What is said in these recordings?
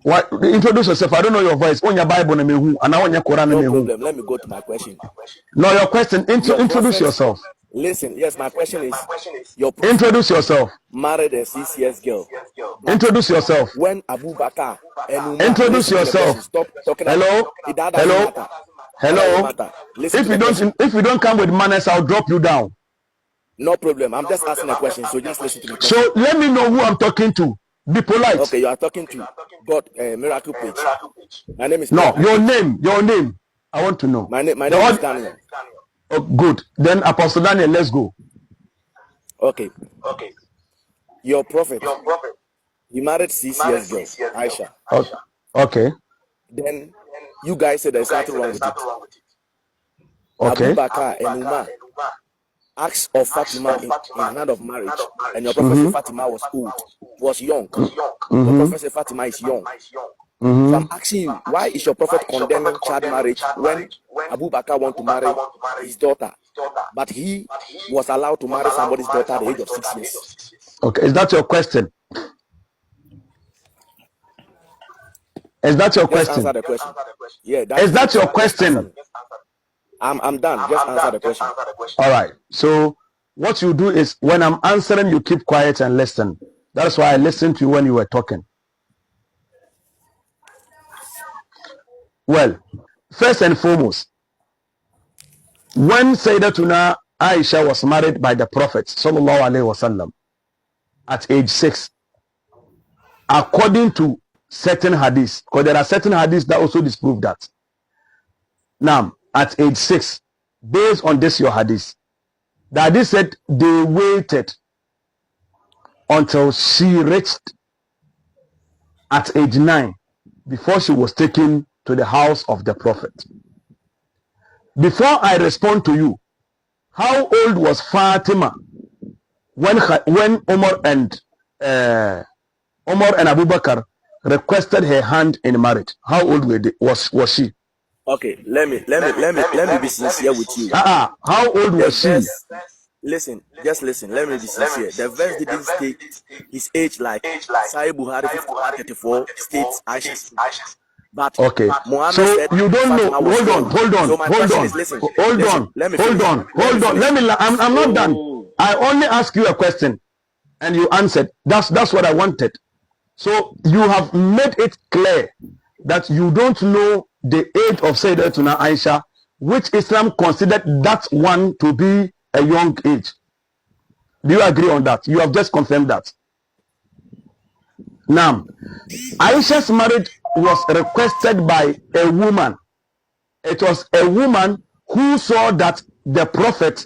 What? Introduce yourself. I don't know your voice. On your Bible, and I want your Quran. No problem. Let me go to my question. No, your question. Introduce yourself. Listen, yes, my question is, your introduce yourself. Married a 6 years girl. Introduce yourself. When Abu Bakar and introduce yourself. Stop talking. Hello. Hello. Hello. If you don't come with manners, I'll drop you down. No problem. I'm just asking a question, so just listen to me. So let me know who I'm talking to. Be polite. Okay, you are talking to God, Miracle Page. My name is. No, your name. Your name. I want to know. My name is Daniel. Oh, good. Then Apostle Daniel, let's go. Okay. Your prophet. He married 6 years girl, Aisha. Okay. Then you guys said there's nothing wrong with it. Okay. Abu Bakar and Umar asked of Fatima in hand of marriage, and your prophet said Fatima was young. Your prophet said Fatima is young. So I'm asking you, why is your prophet condemning child marriage when Abu Bakar want to marry his daughter, but he was allowed to marry somebody's daughter at the age of 6 years? Okay, is that your question? Is that your question? Answer the question. Yeah. Is that your question? I'm done. Just answer the question. All right. So what you do is when I'm answering, you keep quiet and listen. That's why I listened to you when you were talking. Well, first and foremost, when Sayyidatuna Aisha was married by the Prophet sallallahu alaihi wasallam at age 6, according to certain hadiths, because there are certain hadiths that also disprove that. Now, at age 6, based on this your hadith, the hadith said they waited until she reached at age 9 before she was taken to the house of the Prophet. Before I respond to you, how old was Fatima when Umar and Abu Bakr requested her hand in marriage? How old was she? Okay, let me be sincere with you. How old was she? Listen. Let me be sincere. The verse didn't state his age like Sahih Buhari 5134 states Aisha. But okay, Muhammad so said you don't know. Hold on. I'm not done. I only ask you a question, and you answered. That's what I wanted. So you have made it clear that you don't know the age of Sayyidatuna Aisha, which Islam considered that one to be a young age. Do you agree on that? You have just confirmed that. Now, Aisha's marriage was requested by a woman. It was a woman who saw that the Prophet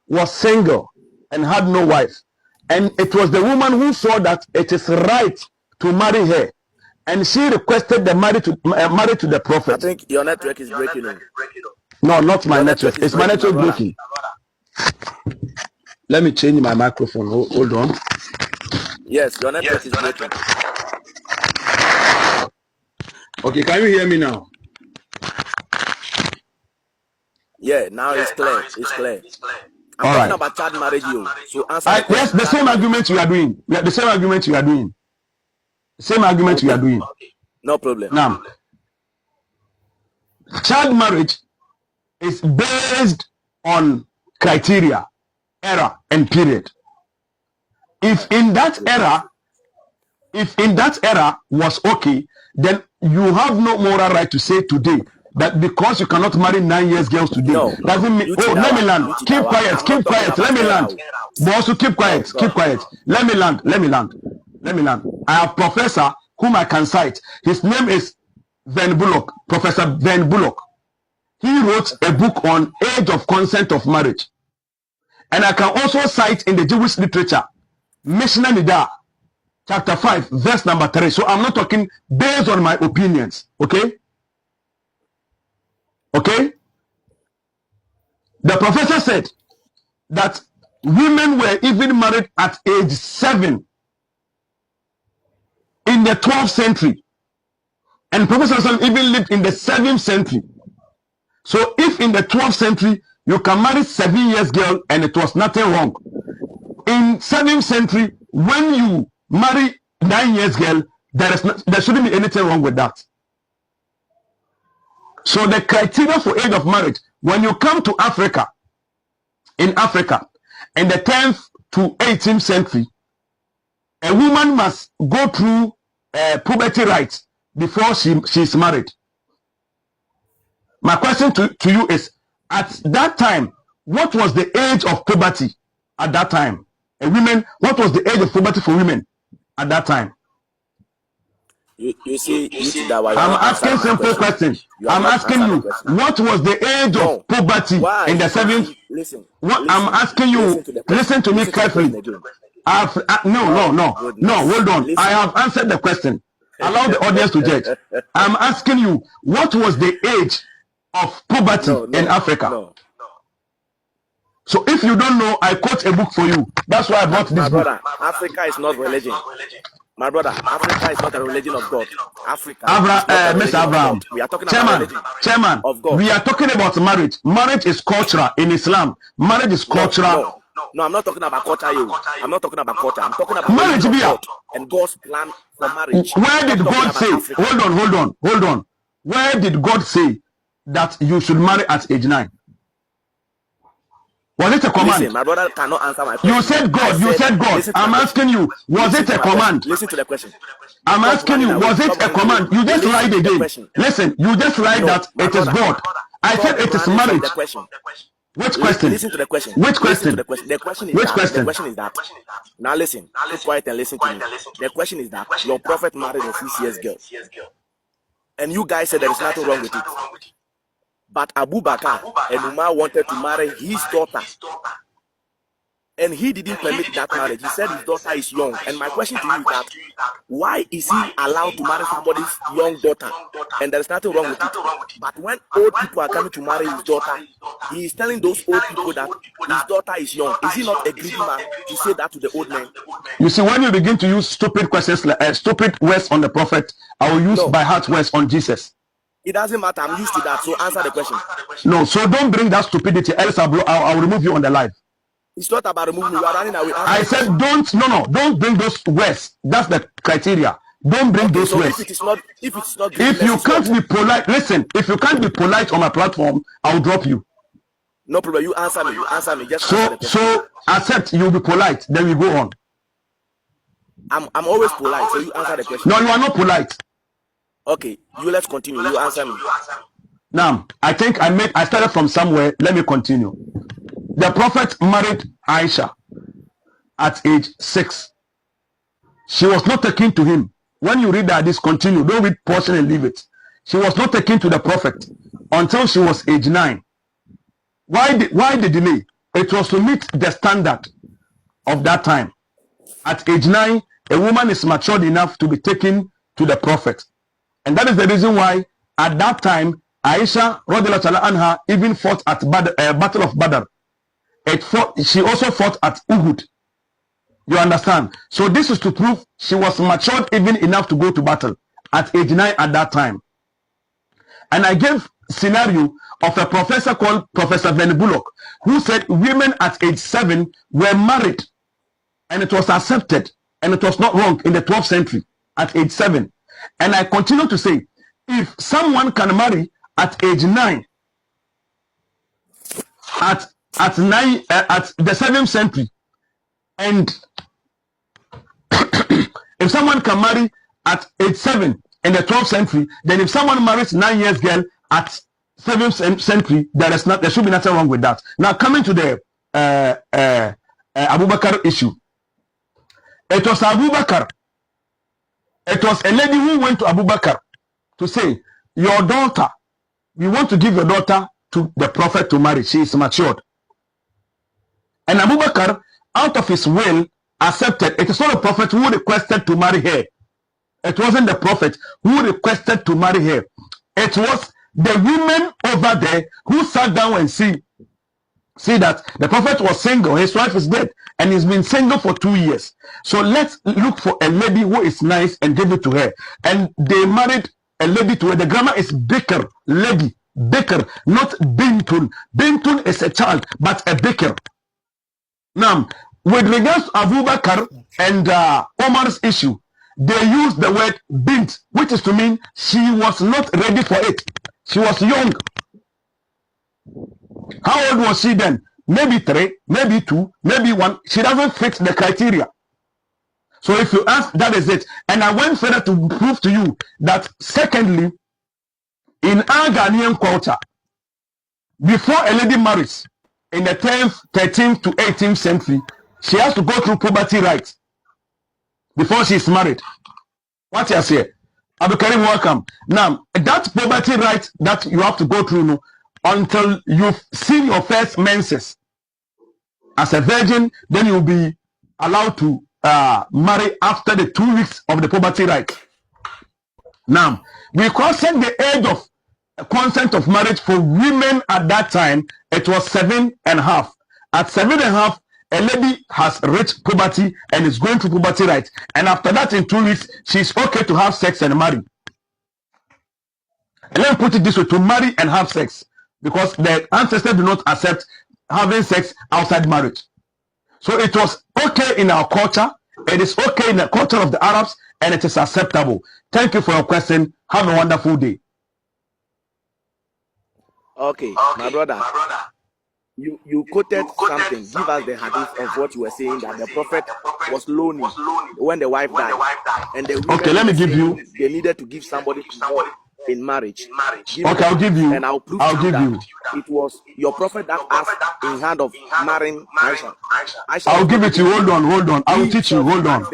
was single and had no wife. And it was the woman who saw that it is right to marry her. And she requested the marriage to the Prophet. I think your network is breaking. No, not my network. It's my network breaking. Let me change my microphone. Hold on. Yes, your network is breaking. Okay, can you hear me now? Yeah, now it's clear. It's clear. I'm talking about child marriage. So answer. Yes, the same argument you are doing. The same argument you are doing. No problem. Now, child marriage is based on criteria, era, and period. If in that era was okay, then you have no moral right to say today that because you cannot marry 9 years girls today, doesn't mean. Oh, let me land. Keep quiet. Let me land. Boss, keep quiet. Let me land. I have professor whom I can cite. His name is Van Bullock, Professor Van Bullock. He wrote a book on age of consent of marriage. And I can also cite in the Jewish literature, Mishnah Nida, chapter 5, verse number 3. So I'm not talking based on my opinions. Okay? The professor said that women were even married at age 7 in the 12th century. And Professor even lived in the 7th century. So if in the 12th century you can marry 7 years girl and it was nothing wrong, in 7th century when you marry 9 years girl, there shouldn't be anything wrong with that. So the criteria for age of marriage, when you come to Africa, in Africa, in the 10th to 18th century, a woman must go through puberty rites before she's married. My question to you is, at that time, what was the age of puberty at that time? What was the age of puberty for women at that time? You see that I'm asking simple question. I'm asking you, what was the age of puberty in the 7th? I'm asking you, listen to me carefully. No, hold on. I have answered the question. Allow the audience to judge. I'm asking you, what was the age of puberty in Africa? No. So if you don't know, I quote a book for you. That's why I brought this book. Africa is not religion. My brother, Africa is not a religion of God. Africa. Mr. Abraham, we are talking about Chairman, of God. We are talking about marriage. Marriage is cultural in Islam. Marriage is cultural. No, I'm not talking about culture. I'm not talking about culture. I'm talking about marriage. God and God's plan for marriage. Where did God say? Africa. Hold on. Where did God say that you should marry at age 9? Was it a command? Listen, my brother cannot answer my question. You said God. I'm asking you, was it a command? Listen to the question. I'm asking you, was it a command? You just lied again. Listen, you just lied that it is God. I said it is marriage. Which question? Listen to the question. Which question? The question is Which that. question? The question is that. Now listen. Keep quiet and listen to me. The question is that your prophet married a 6 years girl, and you guys said there is nothing wrong with it. But Abu Bakr and Umar wanted to marry his daughter, and he didn't permit that marriage. He said his daughter is young. And my question to you is that, why is he allowed to marry somebody's young daughter? And there is nothing wrong with it. But when old people are coming to marry his daughter, he is telling those old people that his daughter is young. Is he not a greedy man to say that to the old men? You see, when you begin to use stupid questions, stupid words on the prophet, I will use by heart words on Jesus. It doesn't matter. I'm used to that. So answer the question. No, so don't bring that stupidity, else I'll remove you on the live. It's not about removing you. Are running away. I said don't bring those words. That's the criteria. Don't bring those words. If you can't be polite, listen. If you can't be polite on my platform, I'll drop you. No problem. You answer me. Just so accept. You'll be polite. Then we go on. I'm always polite. So you answer the question. No, you are not polite. Okay, let's continue. You answer me. Now, I think I started from somewhere. Let me continue. The prophet married Aisha at age 6. She was not taken to him. When you read that, continue. Don't read portion and leave it. She was not taken to the prophet until she was age 9. Why the delay? It was to meet the standard of that time. At age 9, a woman is matured enough to be taken to the prophet. And that is the reason why, at that time, Aisha radiallahu anha even fought at Battle of Badr. She also fought at Uhud. You understand? So this is to prove she was matured even enough to go to battle at age 9 at that time. And I gave scenario of a professor called Professor Van Bullock, who said women at age 7 were married, and it was accepted, and it was not wrong in the 12th century at age 7. And I continue to say, if someone can marry at age 9, at the 7th century, and if someone can marry at age 7 in the 12th century, then if someone marries 9 years girl at 7th century, there should be nothing wrong with that. Now coming to the Abu Bakr issue, it was Abu Bakr. It was a lady who went to Abu Bakr to say, your daughter, we want to give your daughter to the prophet to marry. She is matured. And Abu Bakr, out of his will, accepted. It is not the prophet who requested to marry her. It wasn't the prophet who requested to marry her. It was the women over there who sat down and see that the prophet was single, his wife is dead, and he's been single for 2 years. So let's look for a lady who is nice and give it to her. And they married a lady to her. The grammar is Bikr, lady, Bikr, not Bintun. Bintun is a child, but a Bikr. Now, with regards to Abu Bakr and Omar's issue, they use the word bint, which is to mean she was not ready for it. She was young. How old was she then? Maybe 3, maybe 2, maybe 1. She doesn't fit the criteria. So if you ask, that is it. And I went further to prove to you that secondly, in our Ghanaian culture, before a lady marries in the 10th, 13th to 18th century, she has to go through puberty rites before she is married. What you say? Abdul Karim, welcome. Now, that puberty right that you have to go through no, until you've seen your first menses as a virgin, then you'll be allowed to marry after the 2 weeks of the puberty right. Now, we consider the age of consent of marriage for women at that time, it was 7.5. At 7.5, a lady has reached puberty and is going through puberty right. And after that, in 2 weeks, she's okay to have sex and marry. And let me put it this way, to marry and have sex. Because the ancestors do not accept having sex outside marriage. So it was okay in our culture. It is okay in the culture of the Arabs. And it is acceptable. Thank you for your question. Have a wonderful day. Okay, my brother. You quoted something. Give us the hadith of what you were saying, that the prophet was lonely when the wife died. And the okay, let me give you. They needed to give somebody more in marriage. Okay, I'll give you. And I'll prove you. It was your prophet that asked in hand of marrying Aisha. I'll give it to you. Hold on. I will teach you. Hold on.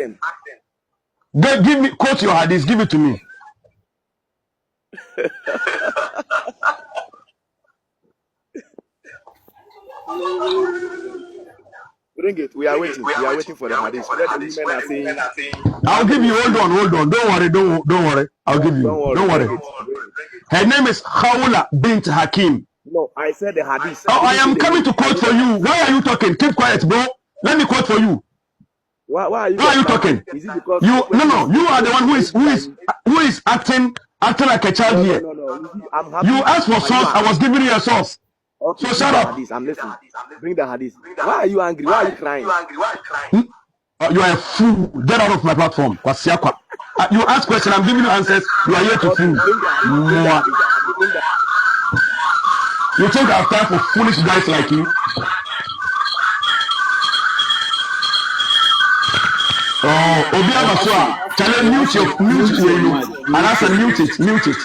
Give me, quote your hadith. Give it to me. Bring it. We are waiting. We are waiting for the hadith. The women are saying, I'll give you. Hold on. Don't worry. I'll give you. Don't worry. Her name is Khawla bint Hakim. No, I said the hadith. Oh, I am coming to quote for you. Why are you talking? Keep quiet, bro. Let me quote for you. Why are you talking? Is it because you are the one who is acting like a child here. No. You asked for source. I was giving you a source. Okay, so shut up. I'm listening. Bring the hadith. Why are you angry? Why are you crying? You are a fool. Get out of my platform. You ask questions. I'm giving you answers. You are here to fool. You think I have time for foolish guys like you? Oh, Obi Abasua, challenge mute you. And I said mute it.